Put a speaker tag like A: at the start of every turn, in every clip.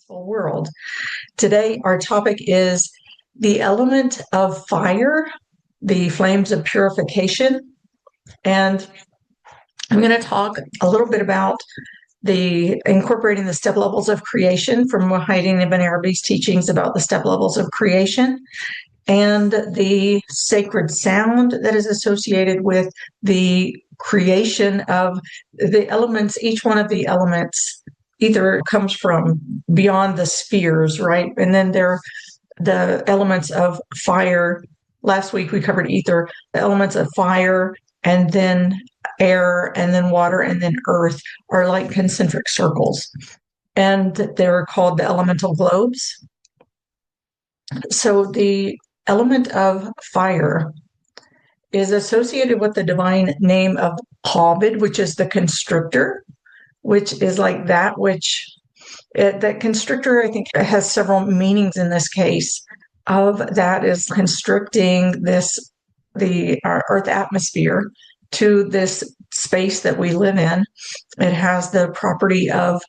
A: world. Today, our topic is the element of fire, the flames of purification. And I'm going to talk a little bit about the incorporating the step levels of creation from Wahidin Ibn Arabi's teachings about the step levels of creation and the sacred sound that is associated with the creation of the elements. Each one of the elements either comes from beyond the spheres, right? And then there are the elements of fire. Last week we covered ether, the elements of fire, and then air, and then water, and then earth are like concentric circles. And they're called the elemental globes. So the element of fire is associated with the divine name of Habid, which is the constrictor, which is like that which, that constrictor, I think, has several meanings in this case. Of that is constricting our Earth atmosphere to this space that we live in. It has the property of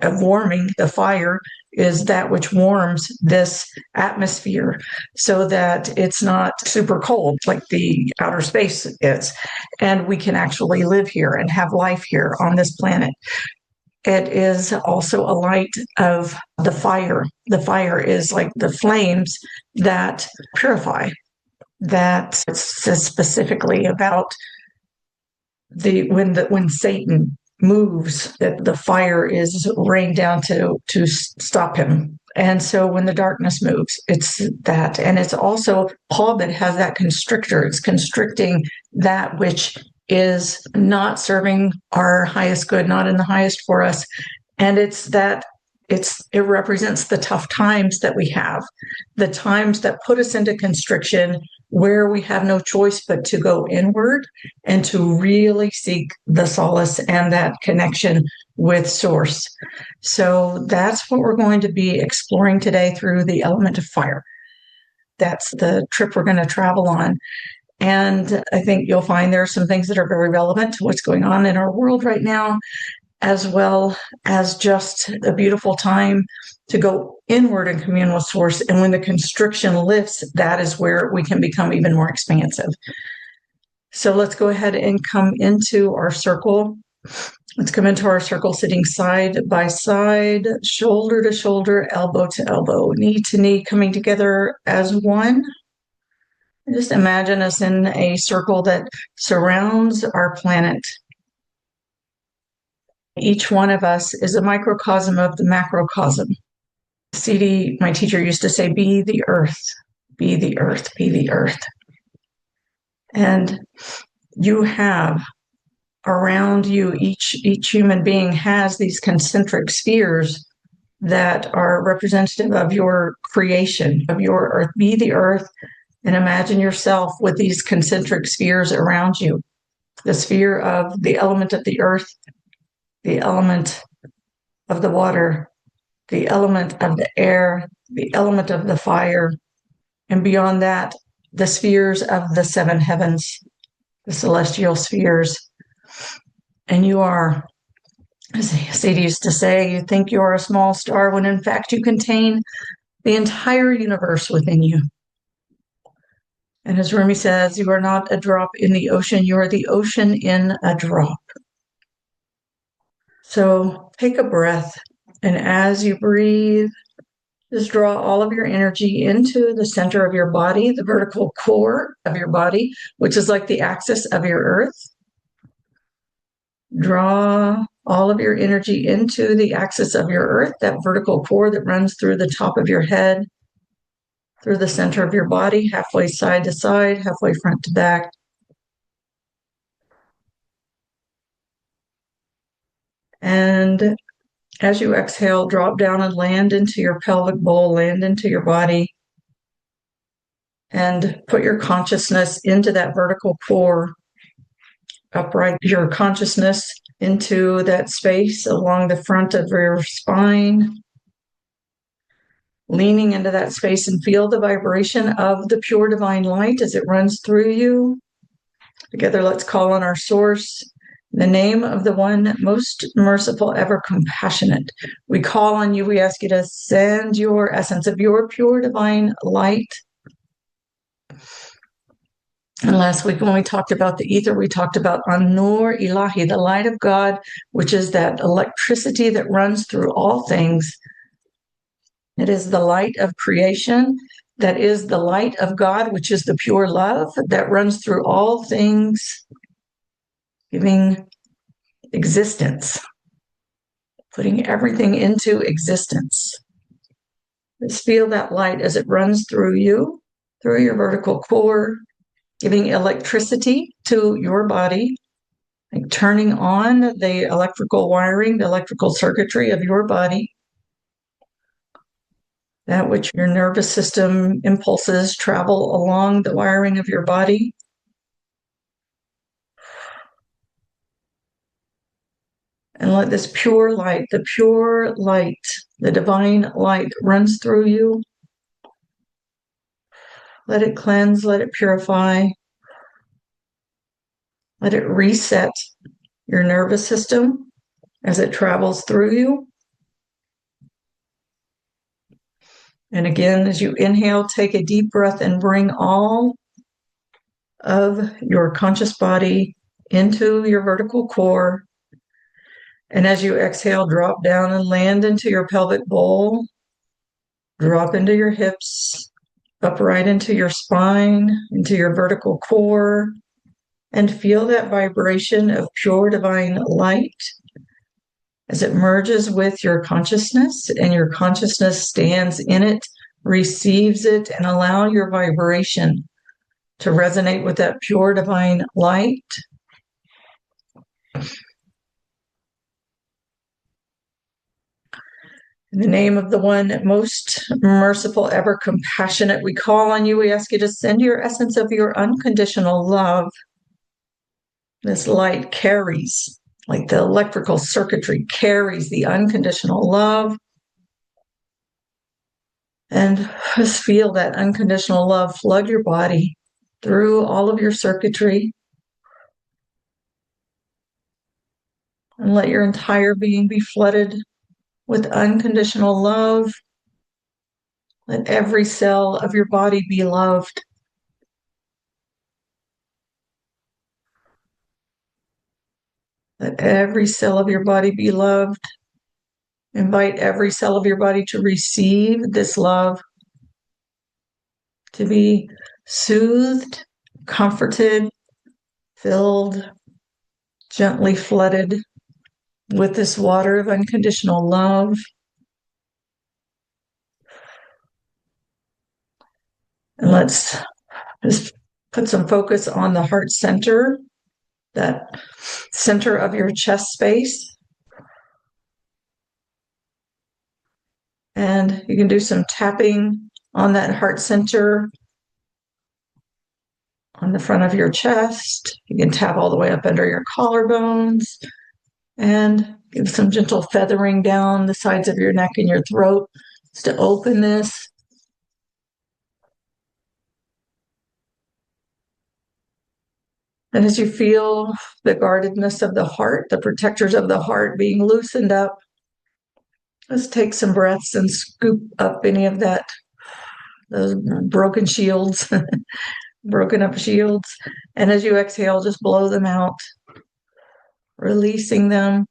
A: warming. The fire is that which warms this atmosphere so that it's not super cold like the outer space is. And we can actually live here and have life here on this planet. It is also a light of the fire. The fire is like the flames that purify. That says specifically about when Satan moves, that the fire is rained down to stop him. And so when the darkness moves, it's that. And it's also Paul that has that constrictor. It's constricting that which is not serving our highest good, not in the highest for us. And it represents the tough times that we have, the times that put us into constriction, where we have no choice but to go inward and to really seek the solace and that connection with source. So that's what we're going to be exploring today through the element of fire. That's the trip we're going to travel on. And I think you'll find there are some things that are very relevant to what's going on in our world right now, as well as just a beautiful time to go inward and commune with source. And when the constriction lifts, that is where we can become even more expansive. So let's go ahead and come into our circle. Let's come into our circle sitting side by side, shoulder to shoulder, elbow to elbow, knee to knee, coming together as one. Just imagine us in a circle that surrounds our planet. Each one of us is a microcosm of the macrocosm. CD, my teacher, used to say, be the earth, be the earth, be the earth. And you have around you, each human being has these concentric spheres that are representative of your creation, of your earth. Be the earth. And imagine yourself with these concentric spheres around you. The sphere of the element of the earth, the element of the water, the element of the air, the element of the fire, and beyond that, the spheres of the seven heavens, the celestial spheres. And you are, as Sadie used to say, you think you are a small star when in fact you contain the entire universe within you. And as Rumi says, you are not a drop in the ocean, you are the ocean in a drop. So take a breath, and as you breathe, just draw all of your energy into the center of your body, the vertical core of your body, which is like the axis of your earth. Draw all of your energy into the axis of your earth, that vertical core that runs through the top of your head, through the center of your body, halfway side to side, halfway front to back. And as you exhale, drop down and land into your pelvic bowl, land into your body, and put your consciousness into that vertical core. Upright your consciousness into that space along the front of your spine, leaning into that space, and feel the vibration of the pure divine light as it runs through you. Together, let's call on our source In the name of the one most merciful, ever compassionate, we call on you. We ask you to send your essence of your pure divine light. And last week when we talked about the ether, we talked about An-Nur Ilahi, the light of God, which is that electricity that runs through all things. It is the light of creation. That is the light of God, which is the pure love that runs through all things, giving existence, putting everything into existence. Just feel that light as it runs through you, through your vertical core, giving electricity to your body, like turning on the electrical wiring, the electrical circuitry of your body, that which your nervous system impulses travel along the wiring of your body. And let this pure light, the divine light runs through you. Let it cleanse, let it purify. Let it reset your nervous system as it travels through you. And again, as you inhale, take a deep breath and bring all of your conscious body into your vertical core. And as you exhale, drop down and land into your pelvic bowl. Drop into your hips, upright into your spine, into your vertical core, and feel that vibration of pure divine light as it merges with your consciousness, and your consciousness stands in it, receives it, and allow your vibration to resonate with that pure divine light. In the name of the one most merciful, ever compassionate, we call on you. We ask you to send your essence of your unconditional love. This light carries, like the electrical circuitry, carries the unconditional love. And just feel that unconditional love flood your body through all of your circuitry. And let your entire being be flooded with unconditional love. Let every cell of your body be loved. Let every cell of your body be loved. Invite every cell of your body to receive this love, to be soothed, comforted, filled, gently flooded with this water of unconditional love. And let's just put some focus on the heart center, that center of your chest space. And you can do some tapping on that heart center on the front of your chest. You can tap all the way up under your collarbones and give some gentle feathering down the sides of your neck and your throat just to open this. And as you feel the guardedness of the heart, the protectors of the heart being loosened up, let's take some breaths and scoop up any of that, those broken shields, broken up shields. And as you exhale, just blow them out, releasing them.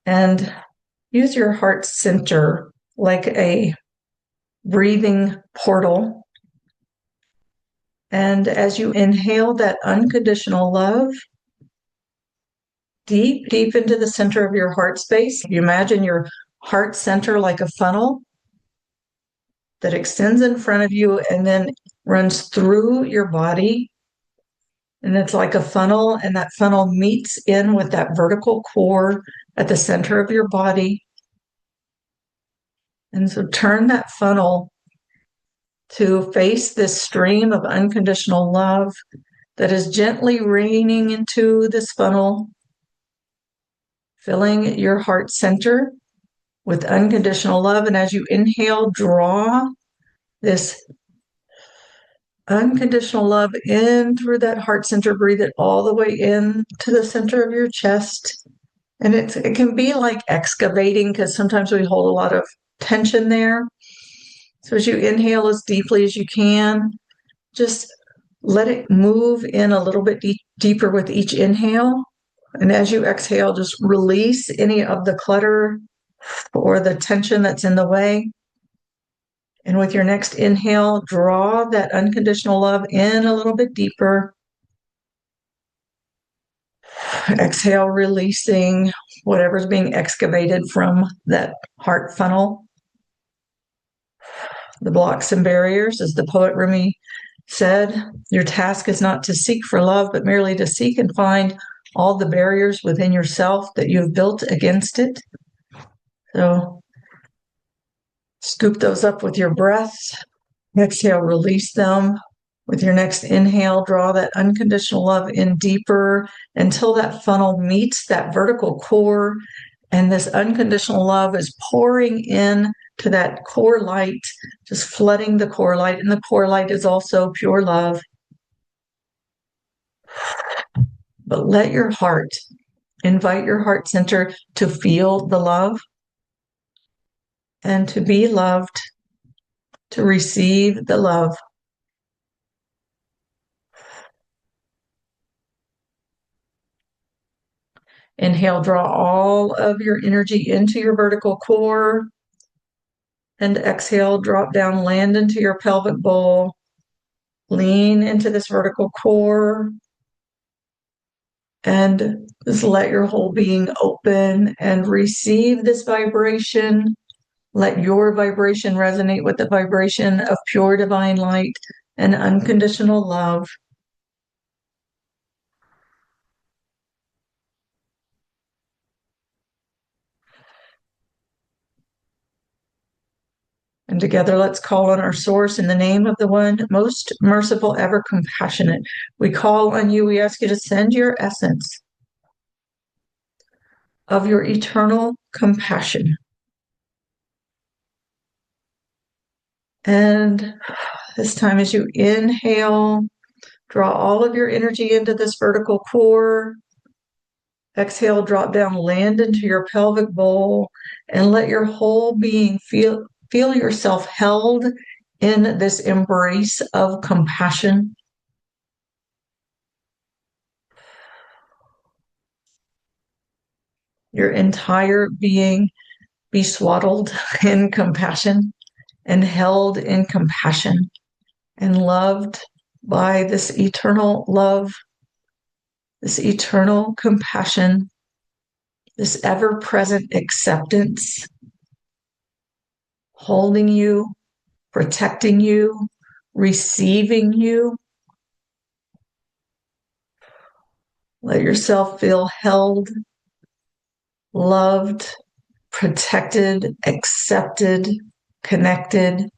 A: And use your heart center like a breathing portal. And as you inhale that unconditional love, deep, deep into the center of your heart space, you imagine your heart center like a funnel that extends in front of you and then runs through your body. And it's like a funnel, and that funnel meets in with that vertical core at the center of your body. And so turn that funnel to face this stream of unconditional love that is gently raining into this funnel, filling your heart center with unconditional love. And as you inhale, draw this unconditional love in through that heart center. Breathe it all the way in to the center of your chest. And it can be like excavating, because sometimes we hold a lot of tension there. So as you inhale as deeply as you can, just let it move in a little bit deeper with each inhale. And as you exhale, just release any of the clutter or the tension that's in the way. And with your next inhale, draw that unconditional love in a little bit deeper. Exhale, releasing whatever's being excavated from that heart funnel. The blocks and barriers, as the poet Rumi said, your task is not to seek for love, but merely to seek and find all the barriers within yourself that you've built against it. So scoop those up with your breath. Exhale, release them. With your next inhale, draw that unconditional love in deeper until that funnel meets that vertical core. And this unconditional love is pouring in to that core light, just flooding the core light. And the core light is also pure love. But let your heart, invite your heart center to feel the love and to be loved, to receive the love. Inhale, draw all of your energy into your vertical core. And exhale, drop down, land into your pelvic bowl. Lean into this vertical core. And just let your whole being open and receive this vibration. Let your vibration resonate with the vibration of pure divine light and unconditional love. And together, let's call on our source in the name of the one most merciful, ever compassionate. We call on you. We ask you to send your essence of your eternal compassion. And this time, as you inhale, draw all of your energy into this vertical core. Exhale, drop down, land into your pelvic bowl, and let your whole being feel yourself held in this embrace of compassion. Your entire being be swaddled in compassion and held in compassion and loved by this eternal love, this eternal compassion, this ever-present acceptance, holding you, protecting you, receiving you. Let yourself feel held, loved, protected, accepted, connected.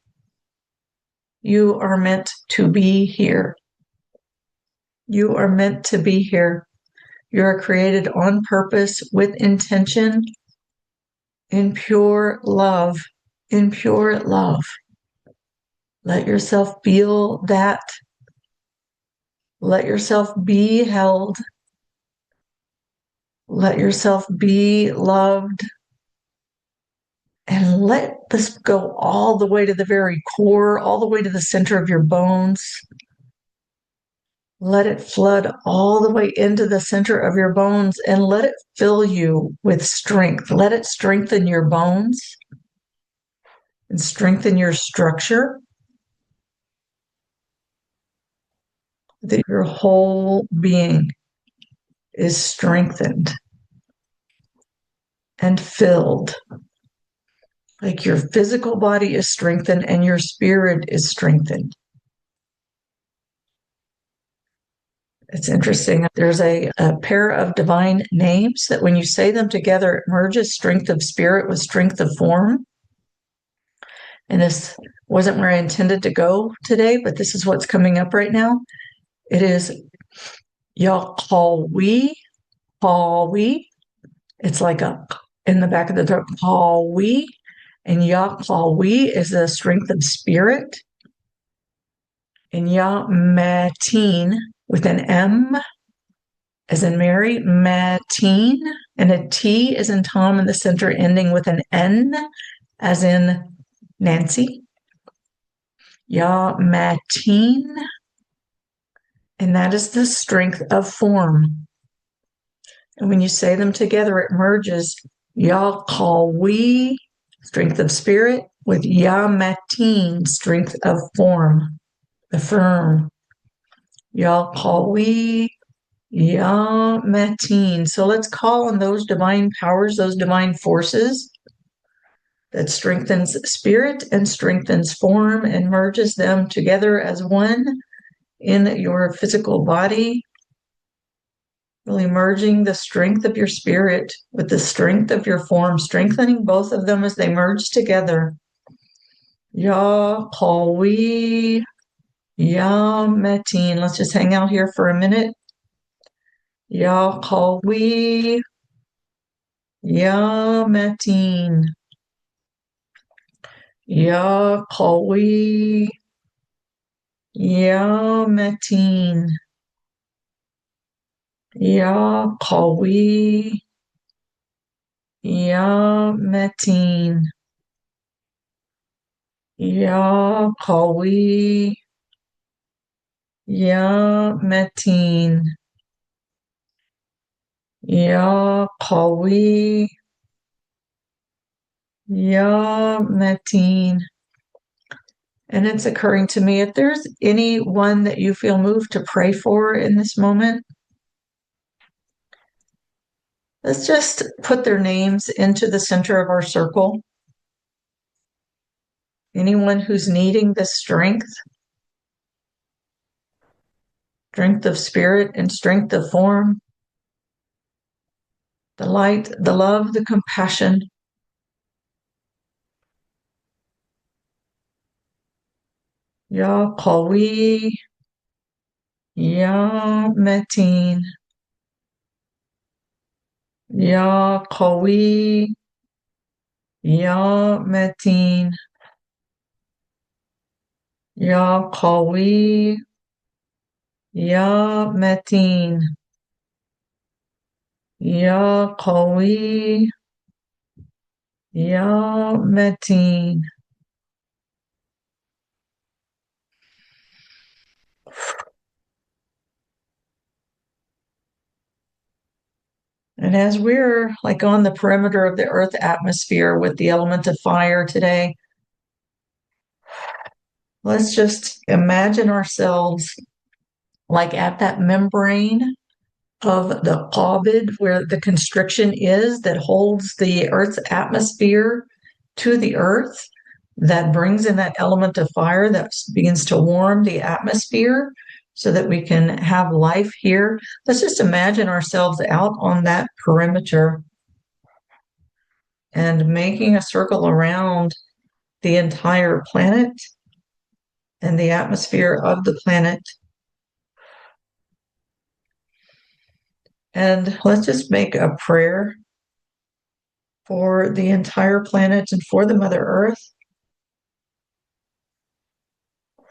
A: You are meant to be here. You are meant to be here. You are created on purpose with intention in pure love. In pure love. Let yourself feel that. Let yourself be held. Let yourself be loved. And let this go all the way to the very core, all the way to the center of your bones. Let it flood all the way into the center of your bones and let it fill you with strength. Let it strengthen your bones and strengthen your structure. That your whole being is strengthened and filled. Like your physical body is strengthened and your spirit is strengthened. It's interesting. There's a pair of divine names that when you say them together, it merges strength of spirit with strength of form. And this wasn't where I intended to go today, but this is what's coming up right now. It is Yahweh, Hawi, It's like a in the back of the throat, call we. And Ya call we is the strength of spirit. And Ya mateen with an M as in Mary, mateen, and a T as in Tom in the center, ending with an N as in Nancy. Ya mateen. And that is the strength of form. And when you say them together, it merges Ya call we, strength of spirit, with Ya mateen, strength of form, the firm. Ya call we, Ya mateen. So let's call on those divine powers, those divine forces that strengthens spirit and strengthens form and merges them together as one in your physical body. Really merging the strength of your spirit with the strength of your form, strengthening both of them as they merge together. Ya Kawi, Ya Metin. Let's just hang out here for a minute. Ya Kawi, Ya Metin. Ya Kawi, Ya Metin. Ya Kawi, Ya Metin. Ya Kawi, Ya Metin. Ya Kawi, Ya Metin. And it's occurring to me, if there's anyone that you feel moved to pray for in this moment, let's just put their names into the center of our circle. Anyone who's needing this strength of spirit and strength of form, the light, the love, the compassion. Ya Kawi, Ya Metin. Ya Kawi, Ya Metin. Ya Kawi, Ya Metin. Ya Kawi, Ya Metin. And as we're like on the perimeter of the Earth atmosphere with the element of fire today, let's just imagine ourselves like at that membrane of the COVID where the constriction is that holds the Earth's atmosphere to the Earth, that brings in that element of fire that begins to warm the atmosphere so that we can have life here. Let's just imagine ourselves out on that perimeter and making a circle around the entire planet and the atmosphere of the planet. And let's just make a prayer for the entire planet and for the Mother Earth.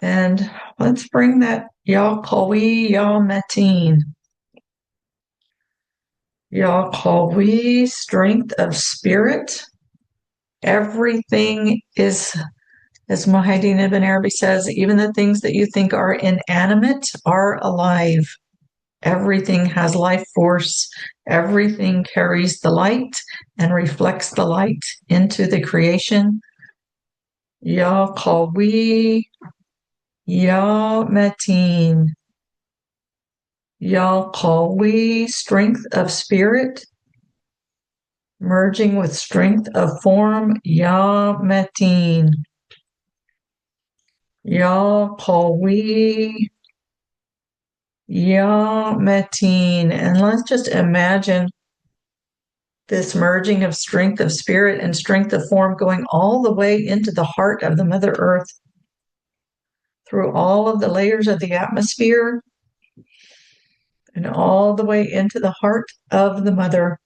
A: And let's bring that Ya Kawi, Ya Metin. Ya Kawi, strength of spirit. Everything is, as Muhyiddin Ibn Arabi says, even the things that you think are inanimate are alive. Everything has life force. Everything carries the light and reflects the light into the creation. Ya Kawi, Ya Metin. Ya Kawi, strength of spirit, merging with strength of form. Ya Metin. Ya Kawi, Ya Metin. And let's just imagine this merging of strength of spirit and strength of form going all the way into the heart of the Mother Earth, through all of the layers of the atmosphere, and all the way into the heart of the Mother.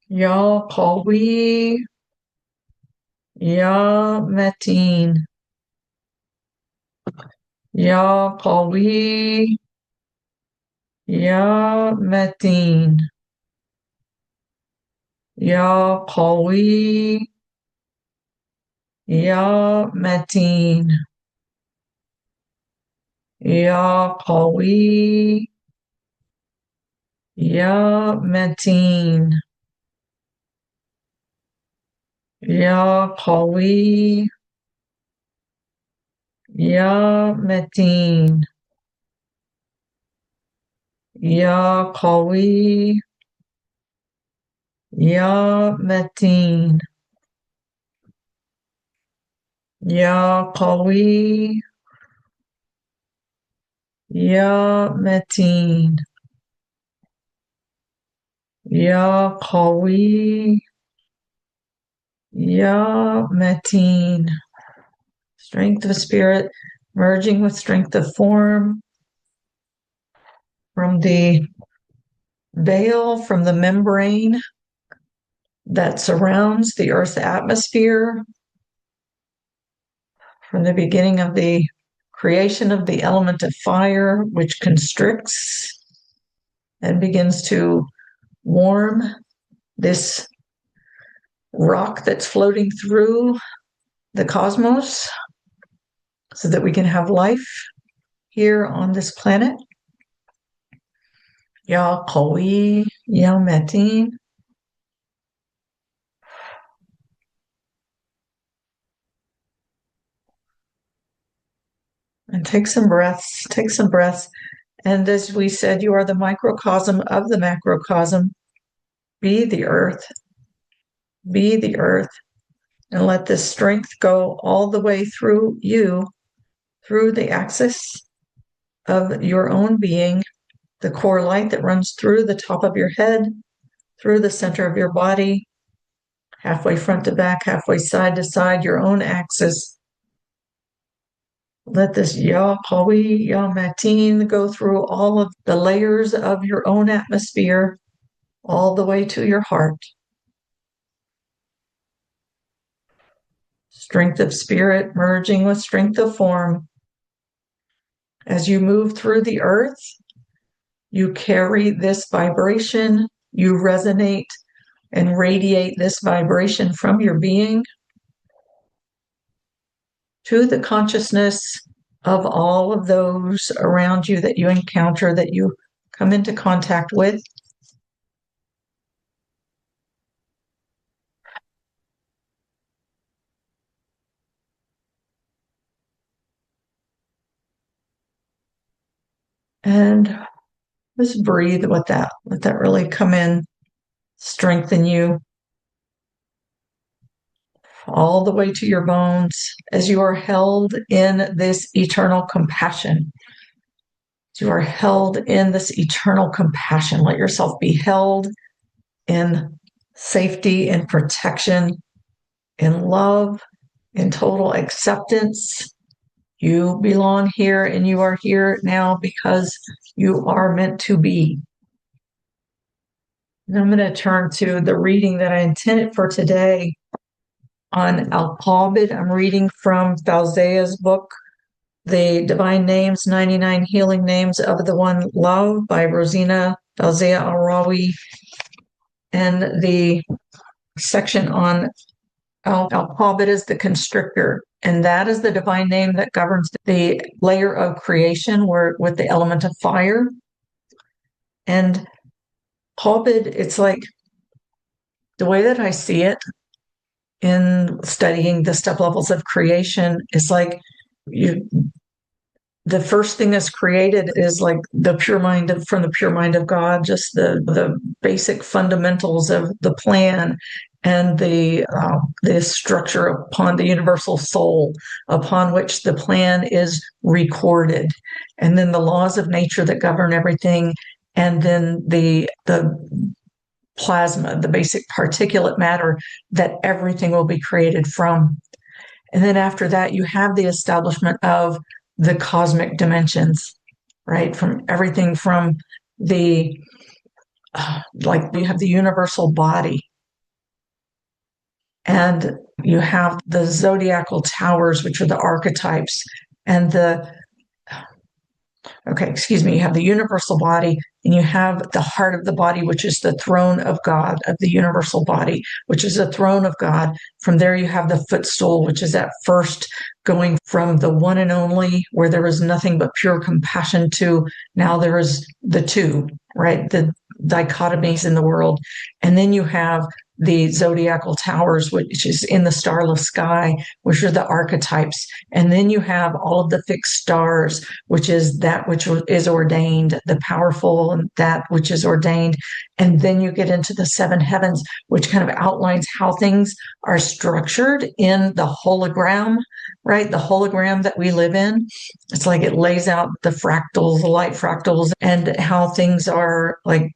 A: Ya Qawi, Ya Mateen. Ya Qawi, Ya Mateen. Ya Qawi, Ya Mateen. Ya Qawi, Ya Mateen. Ya Qawi, Ya Mateen. Ya Qawi, Ya Mateen. Ya Qawi, Ya Mateen. Ya Qawi, Ya Mateen. Strength of spirit merging with strength of form from the veil, from the membrane that surrounds the Earth's atmosphere, from the beginning of the creation of the element of fire, which constricts and begins to warm this rock that's floating through the cosmos so that we can have life here on this planet. Ya Qawi, Ya Mateen. And take some breaths, take some breaths. And as we said, you are the microcosm of the macrocosm. Be the earth, be the earth, and let this strength go all the way through you, through the axis of your own being, the core light that runs through the top of your head, through the center of your body, halfway front to back, halfway side to side, your own axis. Let this Ya Qawi, Ya Mateen go through all of the layers of your own atmosphere, all the way to your heart. Strength of spirit merging with strength of form. As you move through the earth, you carry this vibration, you resonate and radiate this vibration from your being to the consciousness of all of those around you that you encounter, that you come into contact with. And just breathe with that. Let that really come in, strengthen you all the way to your bones as you are held in this eternal compassion. You are held in this eternal compassion. Let yourself be held in safety and protection, in love, in total acceptance. You belong here and you are here now because you are meant to be. And I'm going to turn to the reading that I intended for today on Al-Qabid. I'm reading from Fauzia's book, The Divine Names, 99 Healing Names of the One Love by Rosina Fauzia Al-Rawi. And the section on Al-Qabid is the constrictor. And that is the divine name that governs the layer of creation with the element of fire. And Qabid, it's like the way that I see it in studying the step levels of creation is like the first thing that's created is like the pure mind from the pure mind of God, just the basic fundamentals of the plan and the structure upon the universal soul upon which the plan is recorded, and then the laws of nature that govern everything, and then the plasma, the basic particulate matter that everything will be created from. And then after that, you have the establishment of the cosmic dimensions, right? From everything from the, like you have the universal body, And you have the zodiacal towers, which are the archetypes, and you have the universal body, and you have the heart of the body, which is the throne of God, of the universal body, which is the throne of God. From there, you have the footstool, which is that first going from the one and only, where there was nothing but pure compassion, to now there is the two, right? The dichotomies in the world. And then you have the zodiacal towers, which is in the starless sky, which are the archetypes. And then you have all of the fixed stars, which is that which is ordained, the powerful, and that which is ordained. And then you get into the seven heavens, which kind of outlines how things are structured in the hologram, right? The hologram that we live in. It's like it lays out the fractals, the light fractals, and how things are like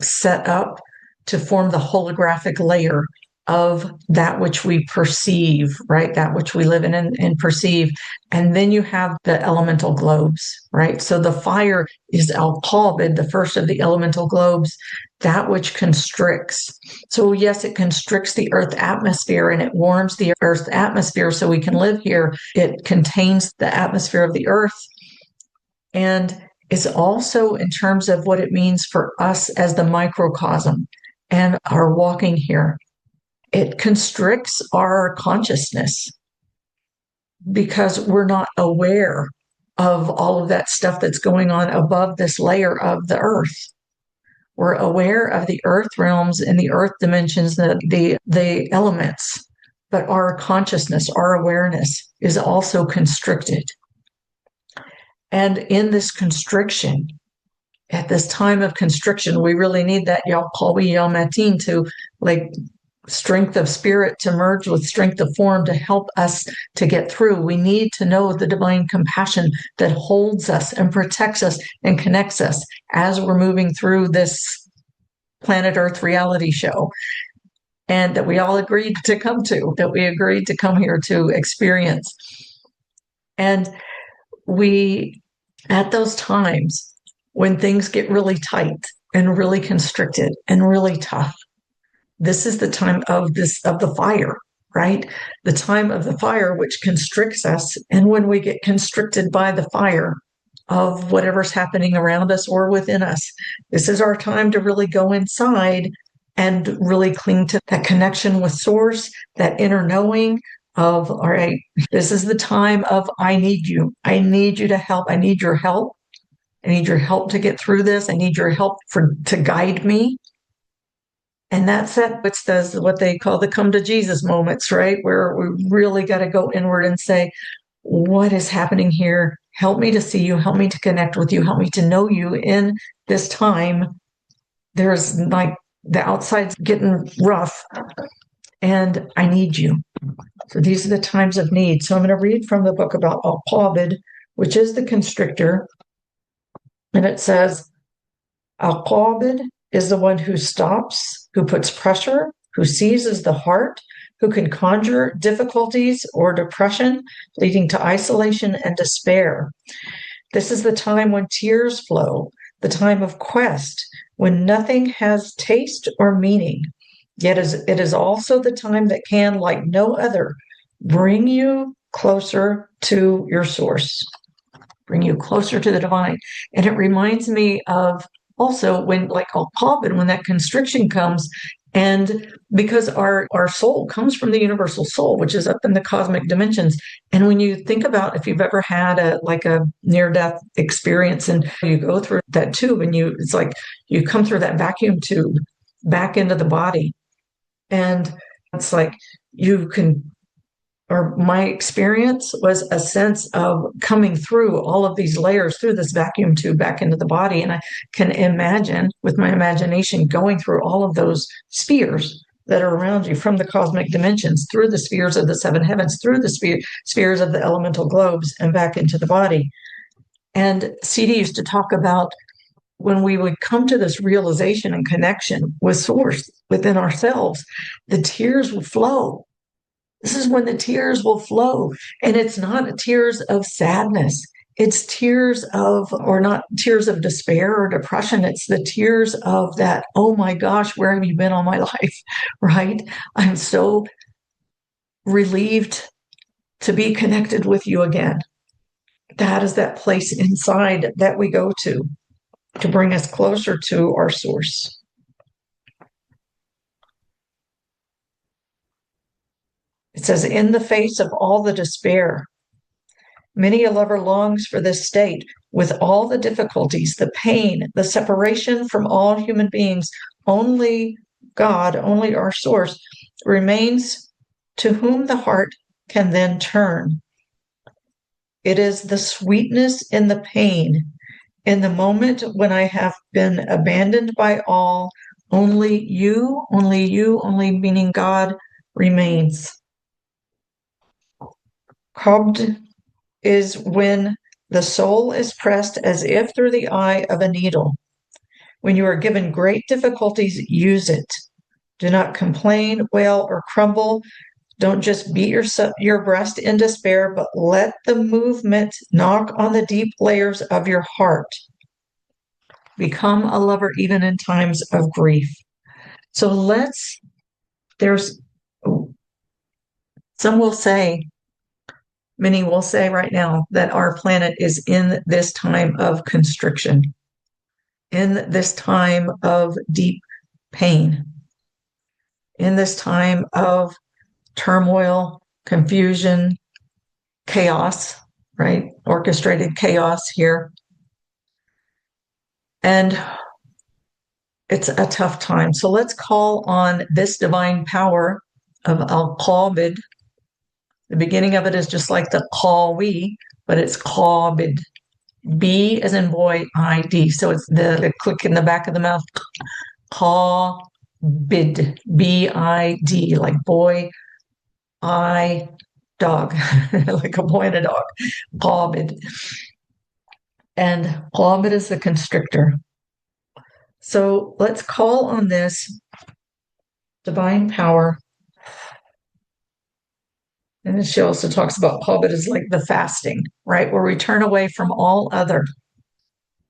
A: set up to form the holographic layer of that which we perceive, right? That which we live in and perceive. And then you have the elemental globes, right? So the fire is Al-Qalbid, the first of the elemental globes, that which constricts. So yes, it constricts the earth atmosphere and it warms the earth atmosphere so we can live here. It contains the atmosphere of the earth. And it's also in terms of what it means for us as the microcosm and our walking here. It constricts our consciousness because we're not aware of all of that stuff that's going on above this layer of the earth. We're aware of the earth realms and the earth dimensions, the elements, but our consciousness, our awareness is also constricted. And in this constriction, at this time of constriction, we really need that Yalqawi Yalmatin to like strength of spirit to merge with strength of form to help us to get through. We need to know the divine compassion that holds us and protects us and connects us as we're moving through this planet Earth reality show. And that we all agreed to come to, that we agreed to come here to experience. And we, at those times, when things get really tight and really constricted and really tough, this is the time of the fire, right? The time of the fire, which constricts us. And when we get constricted by the fire of whatever's happening around us or within us, this is our time to really go inside and really cling to that connection with source, that inner knowing of, all right, this is the time of, I need you. I need you to help. I need your help. I need your help to get through this. I need your help to guide me. And that's it. It's what they call the come to Jesus moments, right? Where we really got to go inward and say, what is happening here? Help me to see you. Help me to connect with you. Help me to know you in this time. There's like the outside's getting rough and I need you. So these are the times of need. So I'm going to read from the book about Al-Qabid, which is the constrictor. And it says, Al-Qabid is the one who stops, who puts pressure, who seizes the heart, who can conjure difficulties or depression, leading to isolation and despair. This is the time when tears flow, the time of quest, when nothing has taste or meaning. Yet it is also the time that can, like no other, bring you closer to your source, bring you closer to the divine. And it reminds me of also when, like Al-Qabid, when that constriction comes, and because our soul comes from the universal soul, which is up in the cosmic dimensions. And when you think about if you've ever had a near-death experience and you go through that tube and it's like you come through that vacuum tube back into the body. And it's like my experience was a sense of coming through all of these layers through this vacuum tube back into the body. And I can imagine with my imagination going through all of those spheres that are around you from the cosmic dimensions, through the spheres of the seven heavens, through the spheres of the elemental globes and back into the body. And CD used to talk about when we would come to this realization and connection with source within ourselves, the tears will flow. This is when the tears will flow. And it's not tears of sadness. It's tears of, or not tears of despair or depression. It's the tears of that, oh my gosh, where have you been all my life, right? I'm so relieved to be connected with you again. That is that place inside that we go to bring us closer to our source. It says, in the face of all the despair, many a lover longs for this state with all the difficulties, the pain, the separation from all human beings. Only God, only our source, remains to whom the heart can then turn. It is the sweetness in the pain, in the moment when I have been abandoned by all, only you, only meaning God, remains. Kabd is when the soul is pressed as if through the eye of a needle. When you are given great difficulties, use it. Do not complain, wail, or crumble. Don't just beat your breast in despair, but let the movement knock on the deep layers of your heart. Become a lover even in times of grief. So there's some will say, many will say right now that our planet is in this time of constriction, in this time of deep pain, in this time of turmoil, confusion, chaos, right? Orchestrated chaos here. And it's a tough time. So let's call on this divine power of Al-Qabid. The beginning of it is just like the Qawi, but it's Qabid. B as in boy, I-D. So it's the click in the back of the mouth. Qabid. B-I-D, like boy, I, dog. Like a boy and a dog. Qabid. And Qabid is the constrictor. So let's call on this divine power. And she also talks about Qabid as like the fasting, right? Where we turn away from all other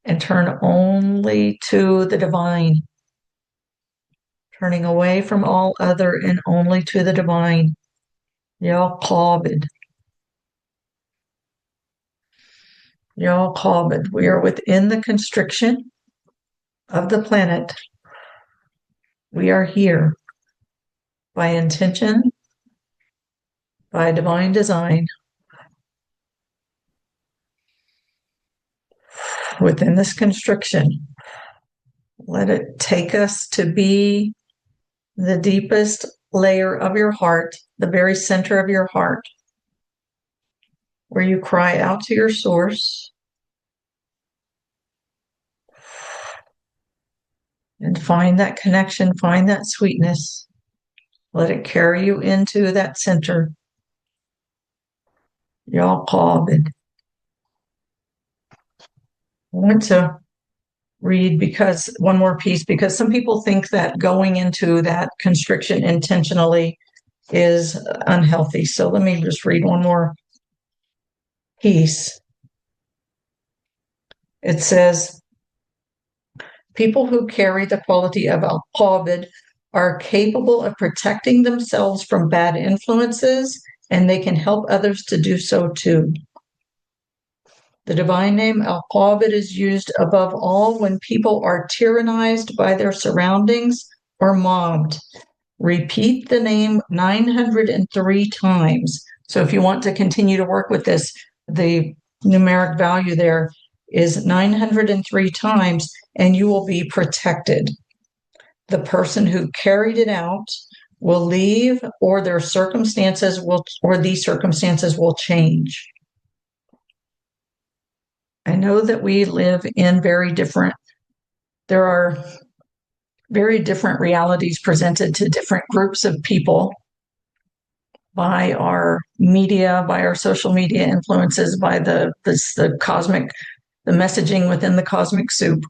A: and turn only to the divine. Turning away from all other and only to the divine. Ya Qabid. Ya Qabid. We are within the constriction of the planet. We are here by intention, by divine design, within this constriction. Let it take us to be the deepest layer of your heart, the very center of your heart, where you cry out to your source and find that connection, find that sweetness. Let it carry you into that center. Ya Qabid. I want to read one more piece, because some people think that going into that constriction intentionally is unhealthy. So let me just read one more piece. It says, people who carry the quality of Al-Qabid are capable of protecting themselves from bad influences, and they can help others to do so too. The divine name Al-Qabid is used above all when people are tyrannized by their surroundings or mobbed. Repeat the name 903 times. So if you want to continue to work with this, the numeric value there is 903 times, and you will be protected. The person who carried it out will leave, or these circumstances will change. I know that we live in there are very different realities presented to different groups of people by our media, by our social media influences, by the messaging within the cosmic soup.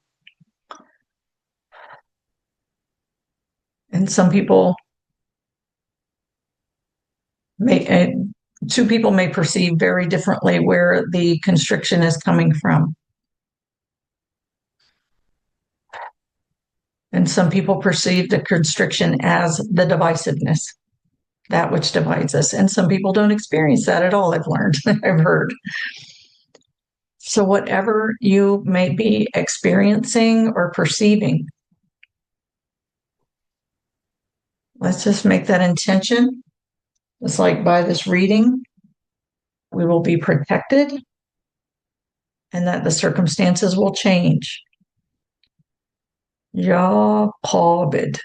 A: And two people may perceive very differently where the constriction is coming from. And some people perceive the constriction as the divisiveness. that which divides us. And some people don't experience that at all, I've learned, I've heard. So whatever you may be experiencing or perceiving, let's just make that intention. It's like by this reading, we will be protected and that the circumstances will change. Ya Qabid.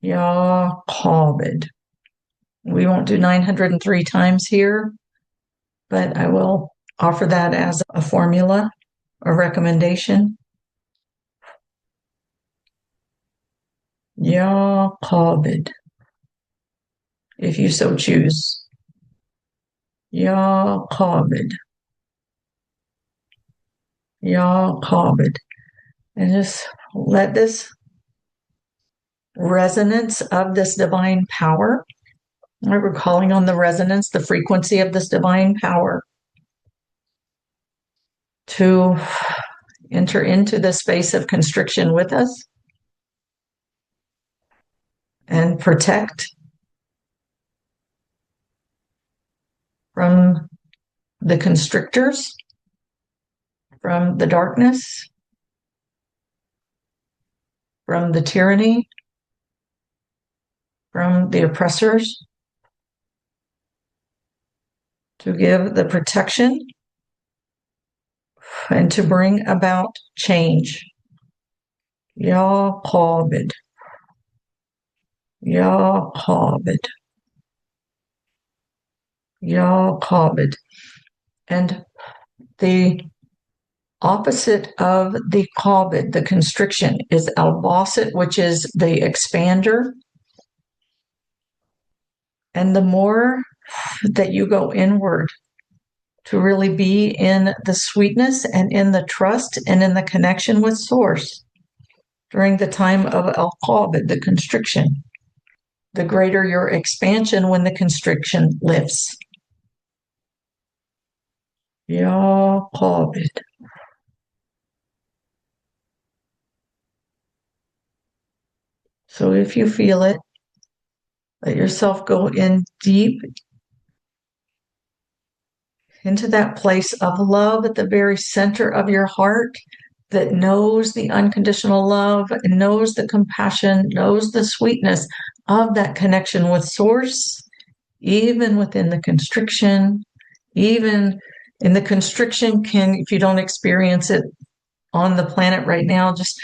A: Ya Qabid. We won't do 903 times here, but I will offer that as a formula, a recommendation. Ya Qabid, if you so choose. Ya Qabid. Ya Qabid. And just let this resonance of this divine power, we're calling on the resonance, the frequency of this divine power to enter into the space of constriction with us and protect from the constrictors, from the darkness, from the tyranny, from the oppressors, to give the protection and to bring about change. Ya Qabid. Ya Qabid. Ya Qabid. And the opposite of the Qabid, the constriction, is al-Basit, which is the expander. And the more that you go inward to really be in the sweetness and in the trust and in the connection with Source during the time of al-Qabid, the constriction, the greater your expansion when the constriction lifts. Ya Qabid. So if you feel it, let yourself go in deep into that place of love at the very center of your heart that knows the unconditional love and knows the compassion, knows the sweetness of that connection with Source, even within the constriction, even in the constriction if you don't experience it on the planet right now, just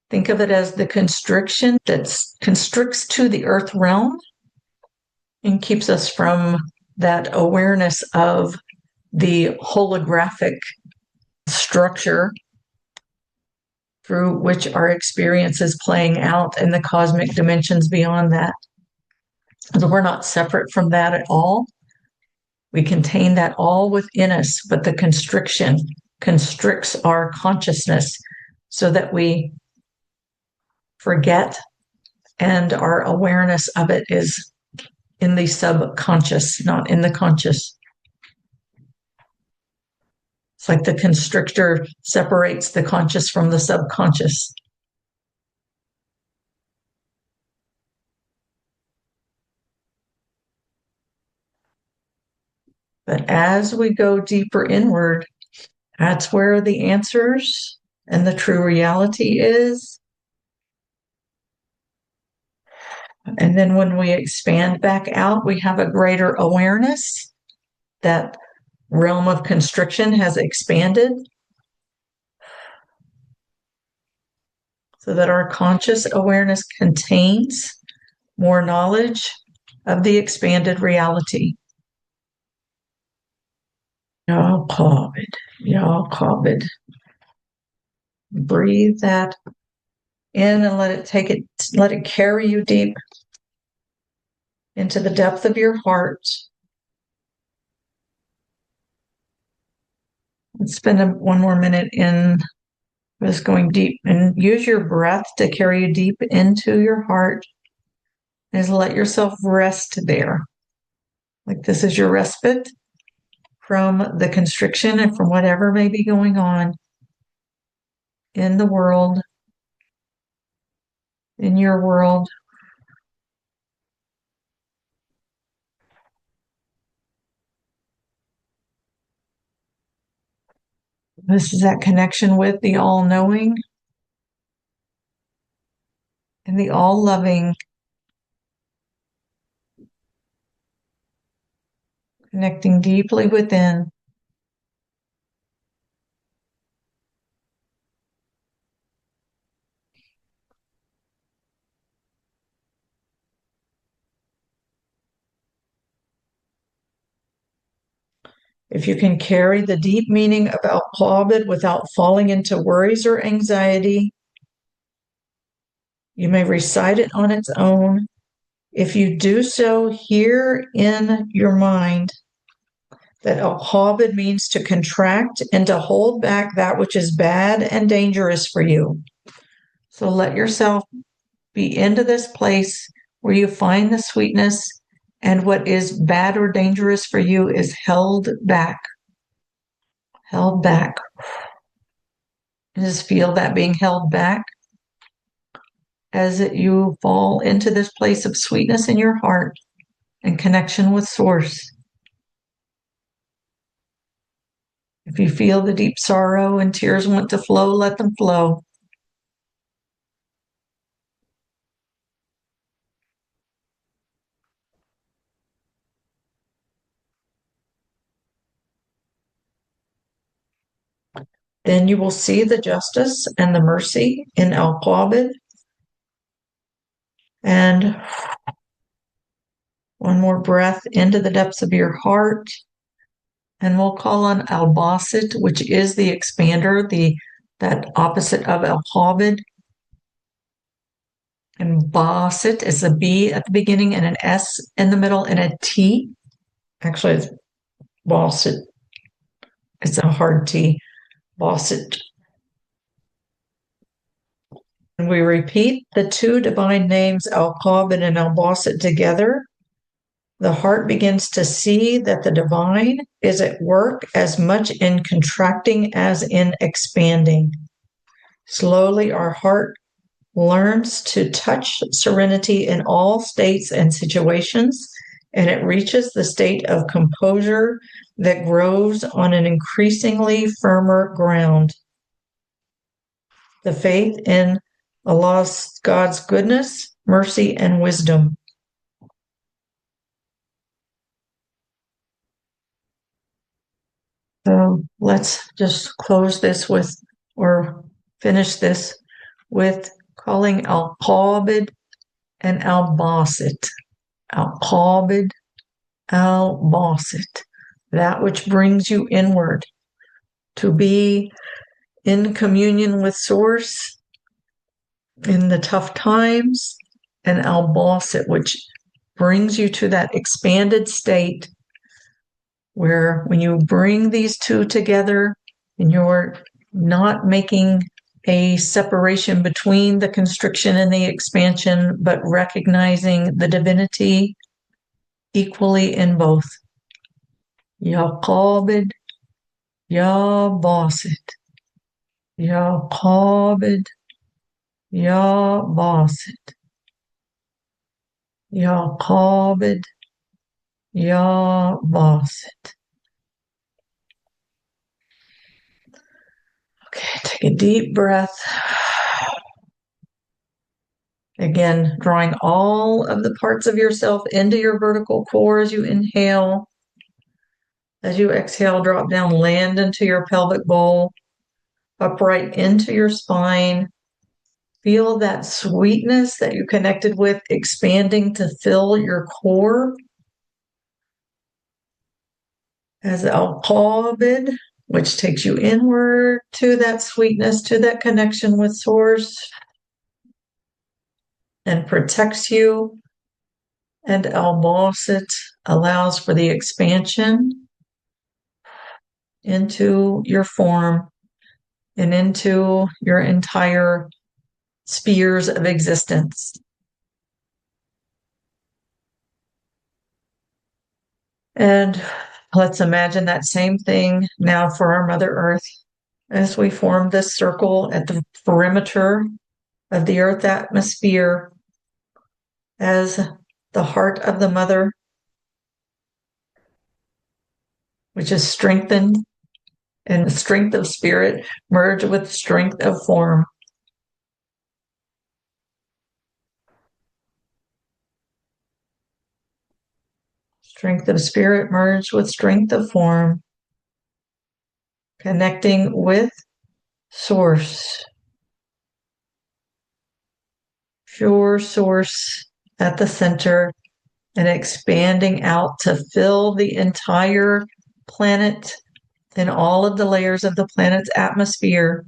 A: think of it as the constriction that constricts to the earth realm and keeps us from that awareness of the holographic structure through which our experience is playing out in the cosmic dimensions beyond that. So we're not separate from that at all. We contain that all within us, but the constriction constricts our consciousness so that we forget, and our awareness of it is in the subconscious, not in the conscious. It's like the constrictor separates the conscious from the subconscious. But as we go deeper inward, that's where the answers and the true reality is. And then when we expand back out, we have a greater awareness that realm of constriction has expanded so that our conscious awareness contains more knowledge of the expanded reality. Ya Qabid, Ya Qabid. Breathe that in and let it carry you deep into the depth of your heart. Let's spend one more minute in just going deep, and use your breath to carry you deep into your heart. Just let yourself rest there. Like this is your respite from the constriction and from whatever may be going on in the world, in your world. This is that connection with the all-knowing and the all-loving, connecting deeply within. If you can carry the deep meaning of Al-Qabid without falling into worries or anxiety, you may recite it on its own. If you do so, hear in your mind that Al-Qabid means to contract and to hold back that which is bad and dangerous for you. So let yourself be into this place where you find the sweetness, and what is bad or dangerous for you is held back. Held back. Just feel that being held back as you fall into this place of sweetness in your heart and connection with Source. If you feel the deep sorrow and tears want to flow, let them flow. Then you will see the justice and the mercy in Al-Qabid. And one more breath into the depths of your heart. And we'll call on Al-Basit, which is the expander, that opposite of Al-Qabid. And Basit is a B at the beginning and an S in the middle and a T. Actually, it's Basit. It's a hard T. Basit. And we repeat the two divine names, Al-Qabid and Al-Basit, together. The heart begins to see that the divine is at work as much in contracting as in expanding. Slowly, our heart learns to touch serenity in all states and situations, and it reaches the state of composure that grows on an increasingly firmer ground. The faith in Allah's, God's goodness, mercy, and wisdom. So let's just close this with, or finish this with calling Al-Qabid and Al-Basit. Al-Qabid, Al-Basit. That which brings you inward to be in communion with Source in the tough times, and Al-Basit, which brings you to that expanded state where when you bring these two together and you're not making a separation between the constriction and the expansion, but recognizing the divinity equally in both. Ya Qabid, Ya Basit. Ya Qabid, Ya Basit. Ya Qabid, Ya Basit. Okay, take a deep breath. Again, drawing all of the parts of yourself into your vertical core as you inhale. As you exhale, drop down, land into your pelvic bowl, upright into your spine. Feel that sweetness that you connected with expanding to fill your core. As Al-Qabid, which takes you inward to that sweetness, to that connection with Source, and protects you. And Al-Basit allows for the expansion into your form and into your entire spheres of existence. And let's imagine that same thing now for our Mother Earth as we form this circle at the perimeter of the Earth atmosphere as the heart of the Mother, which is strengthened and the strength of spirit merge with strength of form. Strength of spirit merge with strength of form. Connecting with source. Pure source at the center and expanding out to fill the entire planet and all of the layers of the planet's atmosphere,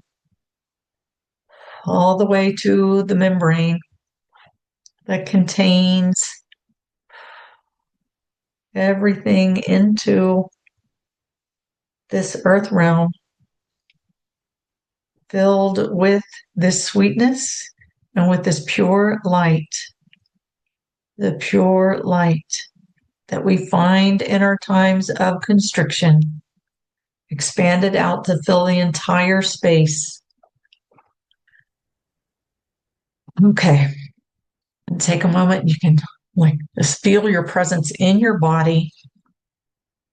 A: all the way to the membrane that contains everything into this earth realm, filled with this sweetness and with this pure light, the pure light that we find in our times of constriction, expanded out to fill the entire space. Okay. And take a moment. You can just feel your presence in your body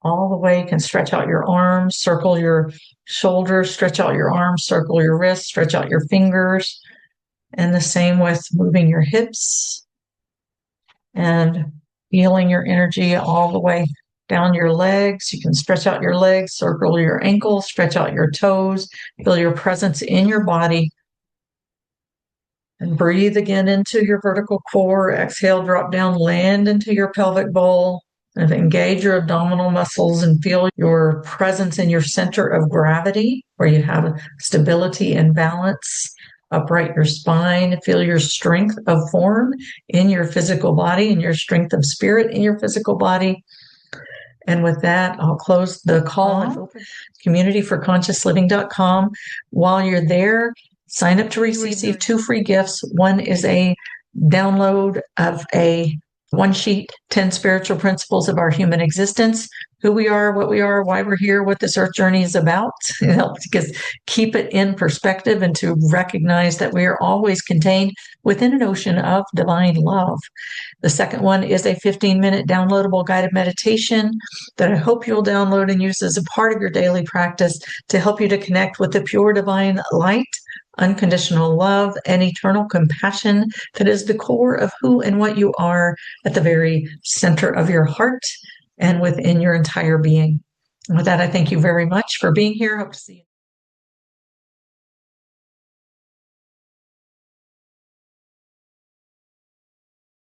A: all the way. You can stretch out your arms, circle your shoulders, stretch out your arms, circle your wrists, stretch out your fingers. And the same with moving your hips and feeling your energy all the way down your legs. You can stretch out your legs, circle your ankles, stretch out your toes, feel your presence in your body. And breathe again into your vertical core. Exhale, drop down, land into your pelvic bowl. And engage your abdominal muscles and feel your presence in your center of gravity, where you have stability and balance. Upright your spine. Feel your strength of form in your physical body and your strength of spirit in your physical body. And with that, I'll close the call and open communityforconsciousliving.com. While you're there, sign up to receive 2 free gifts. One is a download of a one sheet, 10 spiritual principles of our human existence, who we are, what we are, why we're here, what this earth journey is about. It helps keep it in perspective and to recognize that we are always contained within an ocean of divine love. The second one is a 15-minute downloadable guided meditation that I hope you'll download and use as a part of your daily practice to help you to connect with the pure divine light, unconditional love, and eternal compassion that is the core of who and what you are at the very center of your heart and within your entire being. And with that, I thank you very much for being here. Hope to see you.